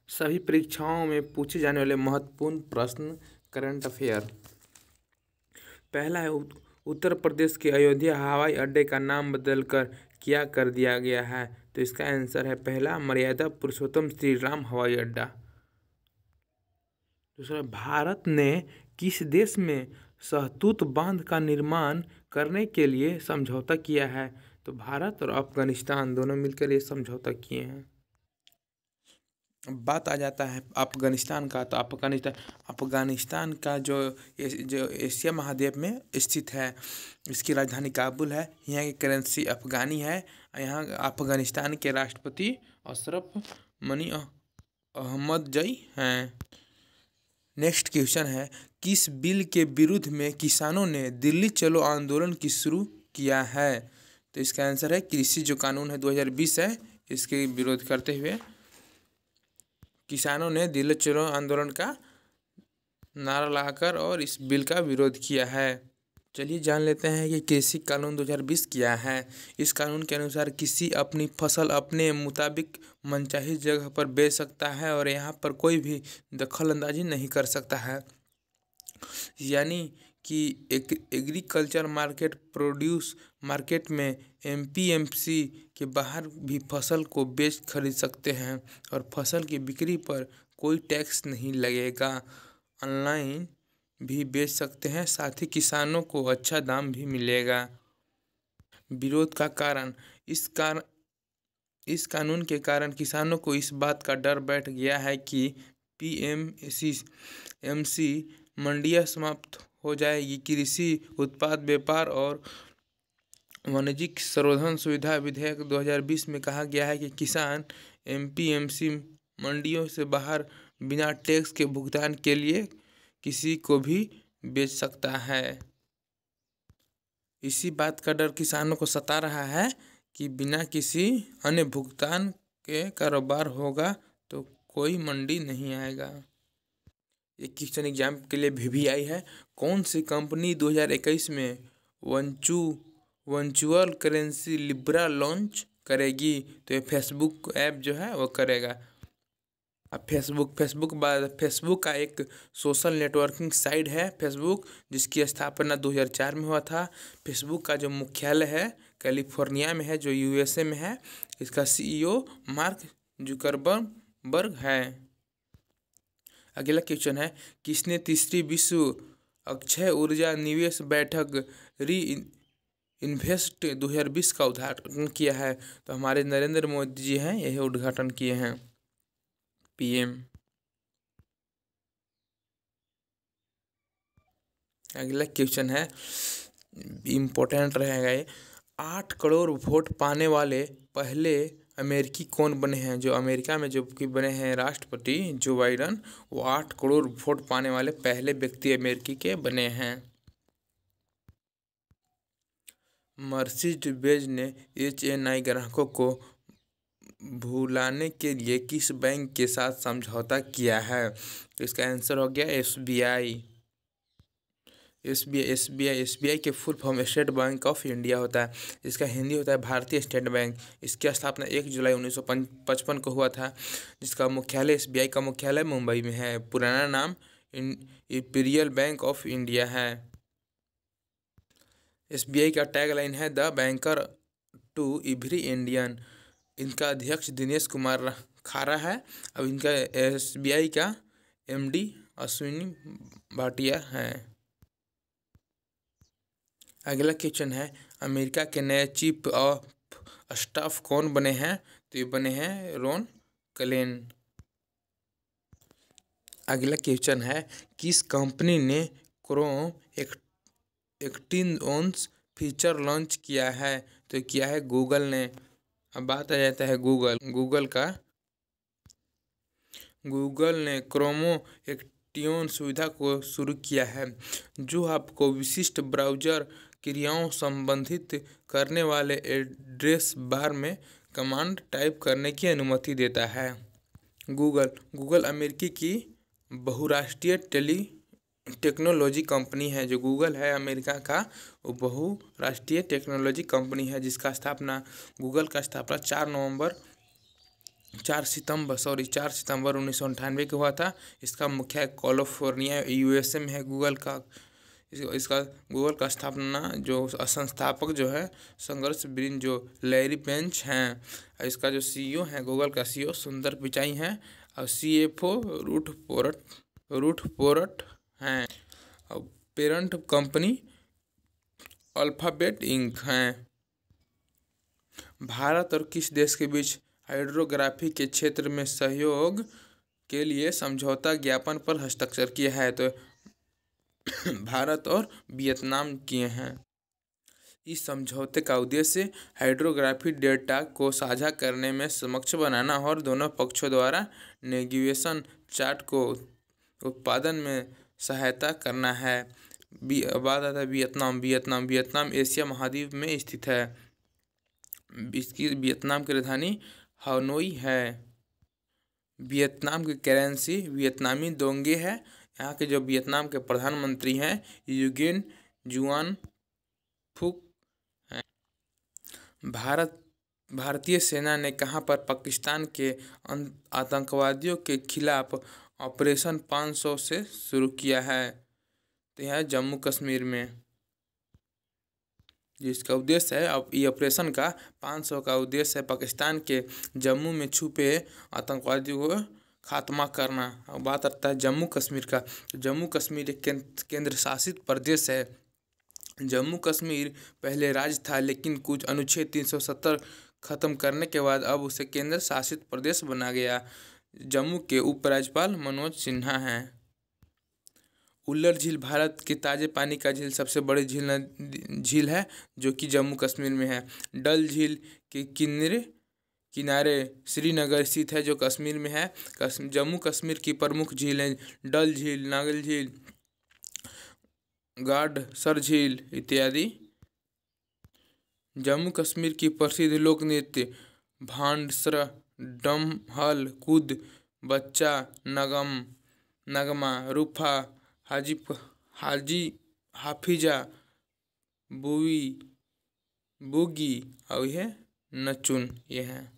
सभी परीक्षाओं में पूछे जाने वाले महत्वपूर्ण प्रश्न करंट अफेयर। पहला है उत्तर प्रदेश के अयोध्या हवाई अड्डे का नाम बदलकर क्या कर दिया गया है? तो इसका आंसर है पहला, मर्यादा पुरुषोत्तम श्री राम हवाई अड्डा। दूसरा, भारत ने किस देश में शहतूत बांध का निर्माण करने के लिए समझौता किया है? तो भारत और अफगानिस्तान दोनों मिलकर ये समझौता किए हैं। बात आ जाता है अफगानिस्तान का, तो अफगानिस्तान का जो एशिया महाद्वीप में स्थित है, इसकी राजधानी काबुल है। यहाँ की करेंसी अफगानी है। यहाँ अफगानिस्तान के राष्ट्रपति अशरफ मनी अहमदजई हैं। नेक्स्ट क्वेश्चन है, किस बिल के विरुद्ध में किसानों ने दिल्ली चलो आंदोलन की शुरू किया है? तो इसका आंसर है कृषि जो कानून है 2020 है, इसके विरोध करते हुए किसानों ने दिल्ली चलो आंदोलन का नारा लगाकर और इस बिल का विरोध किया है। चलिए जान लेते हैं कि कृषि कानून 2020 क्या है। इस कानून के अनुसार किसी अपनी फसल अपने मुताबिक मनचाही जगह पर बेच सकता है और यहाँ पर कोई भी दखल अंदाजी नहीं कर सकता है। यानी कि एग्रीकल्चर मार्केट प्रोड्यूस मार्केट में एपीएमसी के बाहर भी फसल को बेच खरीद सकते हैं और फसल की बिक्री पर कोई टैक्स नहीं लगेगा। ऑनलाइन भी बेच सकते हैं, साथ ही किसानों को अच्छा दाम भी मिलेगा। विरोध का कारण, इस कानून के कारण किसानों को इस बात का डर बैठ गया है कि पीएमसी मंडियां समाप्त हो जाएगी। कृषि उत्पाद व्यापार और वाणिज्यिक संशोधन सुविधा विधेयक 2020 में कहा गया है कि किसान एपीएमसी मंडियों से बाहर बिना टैक्स के भुगतान के लिए किसी को भी बेच सकता है। इसी बात का डर किसानों को सता रहा है कि बिना किसी अन्य भुगतान के कारोबार होगा तो कोई मंडी नहीं आएगा। एक क्वेश्चन एग्जाम के लिए भी आई है, कौन सी कंपनी 2021 में वर्चुअल करेंसी लिब्रा लॉन्च करेगी? तो ये फेसबुक ऐप जो है वो करेगा। अब फेसबुक का एक सोशल नेटवर्किंग साइट है फेसबुक, जिसकी स्थापना 2004 में हुआ था। फेसबुक का जो मुख्यालय है कैलिफोर्निया में है, जो यूएसए में है। इसका सीईओ मार्क जुकरबर्ग है। अगला क्वेश्चन है, किसने तीसरी विश्व अक्षय ऊर्जा निवेश बैठक री इन्वेस्ट 2020 का उद्घाटन किया है? तो हमारे नरेंद्र मोदी जी हैं, यही उद्घाटन किए हैं, पीएम। अगला क्वेश्चन है, इम्पोर्टेंट रहेगा ये, 8 करोड़ वोट पाने वाले पहले अमेरिकी कौन बने हैं? जो अमेरिका में जो कि बने हैं राष्ट्रपति जो बाइडन, वो 8 करोड़ वोट पाने वाले पहले व्यक्ति अमेरिकी के बने हैं। मर्सिडीज ने HNI ग्राहकों को भुलाने के लिए किस बैंक के साथ समझौता किया है? तो इसका आंसर हो गया SBI के full form state bank of India होता है। इसका हिंदी होता है भारतीय स्टेट बैंक। इसकी स्थापना 1 जुलाई 1955 को हुआ था, जिसका मुख्यालय SBI का मुख्यालय मुंबई में है। पुराना नाम इंपीरियल बैंक ऑफ इंडिया है। SBI का टैगलाइन है the banker to every Indian. इनका अध्यक्ष दिनेश कुमार खारा है। अब इनका SBI का MD अश्विनी भाटिया है। अगला क्वेश्चन है, अमेरिका के नए चीफ ऑफ स्टाफ कौन बने हैं? तो ये बने हैं रॉन क्लेन। अगला क्वेश्चन है, किस कंपनी ने क्रोम 18 ओन्स फीचर लॉन्च किया है? तो किया है गूगल ने। अब बात आ जाता है गूगल ने क्रोमो 18 सुविधा को शुरू किया है, जो आपको विशिष्ट ब्राउज़र क्रियाओं संबंधित करने वाले एड्रेस बार में कमांड टाइप करने की अनुमति देता है। गूगल अमेरिकी की बहुराष्ट्रीय टेक्नोलॉजी कंपनी है। जो गूगल है अमेरिका का, वो बहुराष्ट्रीय टेक्नोलॉजी कंपनी है, जिसका स्थापना गूगल का स्थापना 4 नवंबर 4 सितंबर 1998 को हुआ था। इसका मुख्यालय कैलिफोर्निया यूएसए में है। इसका गूगल का स्थापना जो संस्थापक जो है संघर्ष ब्रिन जो लैरी पेंज हैं। इसका जो सीईओ है गूगल का सीईओ सुंदर पिचाई हैं और सीएफओ रूथ पोर्ट हैं और पेरेंट कंपनी अल्फाबेट इंक हैं। भारत और किस देश के बीच हाइड्रोग्राफी के क्षेत्र में सहयोग के लिए समझौता ज्ञापन पर हस्ताक्षर किया है? तो भारत और वियतनाम किए हैं। इस समझौते का उद्देश्य हाइड्रोग्राफी डेटा को साझा करने में सक्षम बनाना और दोनों पक्षों द्वारा नेविगेशन चार्ट को उत्पादन में सहायता करना है। बात आता है वियतनाम एशिया महाद्वीप में स्थित है। इसकी वियतनाम की राजधानी हनोई है। वियतनाम की करेंसी वियतनामी दोंगे है। यहाँ के जो वियतनाम के प्रधानमंत्री हैं युगिन जुआन फुक हैं। भारतीय सेना ने कहाँ पर पाकिस्तान के आतंकवादियों के खिलाफ ऑपरेशन 500 से शुरू किया है? तो यह जम्मू कश्मीर में, जिसका उद्देश्य है अब ये ऑपरेशन का 500 का उद्देश्य है पाकिस्तान के जम्मू में छुपे आतंकवादियों को खात्मा करना। अब बात आता है जम्मू कश्मीर का। जम्मू कश्मीर एक केंद्र शासित प्रदेश है। जम्मू कश्मीर पहले राज्य था, लेकिन कुछ अनुच्छेद 370 खत्म करने के बाद अब उसे केंद्र शासित प्रदेश बना गया। जम्मू के उपराज्यपाल मनोज सिन्हा हैं। उल्लर झील भारत के ताजे पानी का झील सबसे बड़ी झील है जो कि जम्मू कश्मीर में है। डल झील के किनारे श्रीनगर स्थित है जो कश्मीर में है। जम्मू कश्मीर की प्रमुख झीलें डल झील, नागल झील, गाडसर झील इत्यादि। जम्मू कश्मीर की प्रसिद्ध लोक नृत्य भांडसरा, डमहल, कूद, बच्चा, नगमा, रूफा, हाफिजा, बुगी और यह नचुन ये हैं।